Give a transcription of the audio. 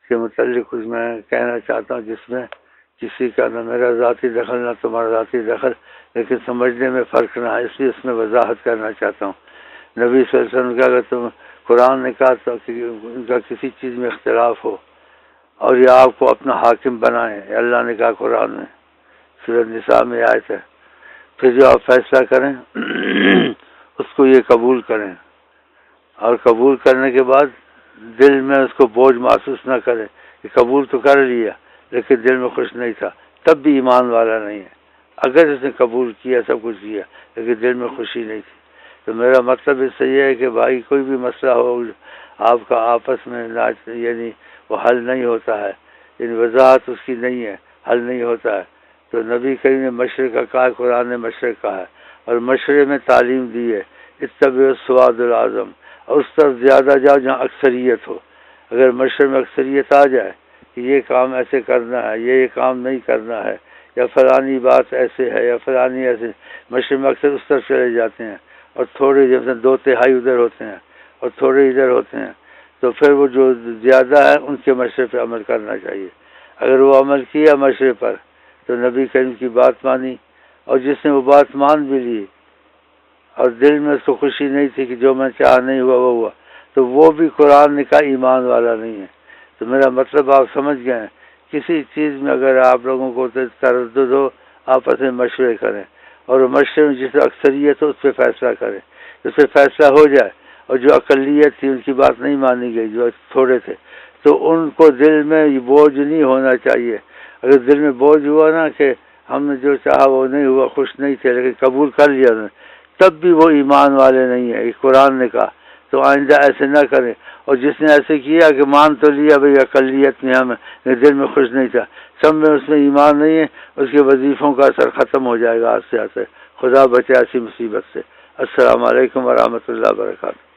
کے متعلق کچھ میں کہنا چاہتا ہوں، جس میں کسی کا نہ میرا ذاتی دخل نہ تمہارا ذاتی دخل، لیکن سمجھنے میں فرق نہ ہے، اس لیے اس میں وضاحت کرنا چاہتا ہوں۔ نبی صلی اللہ علیہ وسلم کا اگر تم قرآن نے کہا تو ان کا کسی چیز میں اختلاف ہو اور یہ آپ کو اپنا حاکم بنائیں، اللہ نے کہا قرآن میں، سورۃ النساء میں آیت ہے، پھر جو آپ فیصلہ کریں اس کو یہ قبول کریں، اور قبول کرنے کے بعد دل میں اس کو بوجھ محسوس نہ کریں کہ قبول تو کر لیا لیکن دل میں خوش نہیں تھا، تب بھی ایمان والا نہیں ہے۔ اگر اس نے قبول کیا، سب کچھ کیا، لیکن دل میں خوشی نہیں تھی، تو میرا مطلب اس سے یہ ہے کہ بھائی کوئی بھی مسئلہ ہو آپ کا آپس میں یعنی وہ حل نہیں ہوتا ہے، یعنی وضاحت اس کی نہیں ہے، حل نہیں ہوتا ہے، تو نبی کریم نے مشرق کا کہا، قرآن نے مشرق کہا ہے، اور مشرق میں تعلیم دی ہے، اتبعوا السواد العظم، اور اس طرف زیادہ جاؤ جہاں اکثریت ہو۔ اگر مشرق میں اکثریت آ جائے کہ یہ کام ایسے کرنا ہے، یہ کام نہیں کرنا ہے، یا فلانی بات ایسے ہے، یا فلانی ایسے، مشرق میں اکثر اس طرف چلے جاتے ہیں، اور تھوڑے جیسے 2/3 ادھر ہوتے ہیں اور تھوڑے ادھر ہوتے ہیں، تو پھر وہ جو زیادہ ہے ان کے مشورے پہ عمل کرنا چاہیے۔ اگر وہ عمل کیا مشورے پر تو نبی کریم کی بات مانی، اور جس نے وہ بات مان بھی لی اور دل میں اس کو خوشی نہیں تھی کہ جو میں چاہا نہیں ہوا وہ ہوا، تو وہ بھی قرآن نے کہا ایمان والا نہیں ہے۔ تو میرا مطلب آپ سمجھ گئے ہیں، کسی چیز میں اگر آپ لوگوں کو تردد ہو، آپس میں مشورے کریں، اور مشورے میں جس اکثریت ہو اس پہ فیصلہ کریں، اس پہ فیصلہ ہو جائے، اور جو اقلیت تھی ان کی بات نہیں مانی گئی، جو تھوڑے تھے، تو ان کو دل میں بوجھ نہیں ہونا چاہیے۔ اگر دل میں بوجھ ہوا نا کہ ہم نے جو چاہا وہ نہیں ہوا، خوش نہیں تھے لیکن قبول کر لیا انہوں نے، تب بھی وہ ایمان والے نہیں ہیں، یہ قرآن نے کہا۔ تو آئندہ ایسے نہ کریں، اور جس نے ایسے کیا کہ مان تو لیا بھئی اقلیت میں ہم دل میں خوش نہیں تھا، سب میں اس میں ایمان نہیں ہے، اس کے وظیفوں کا اثر ختم ہو جائے گا آج سے۔ خدا بچے ایسی مصیبت سے۔ السلام علیکم ورحمۃ اللہ وبرکاتہ۔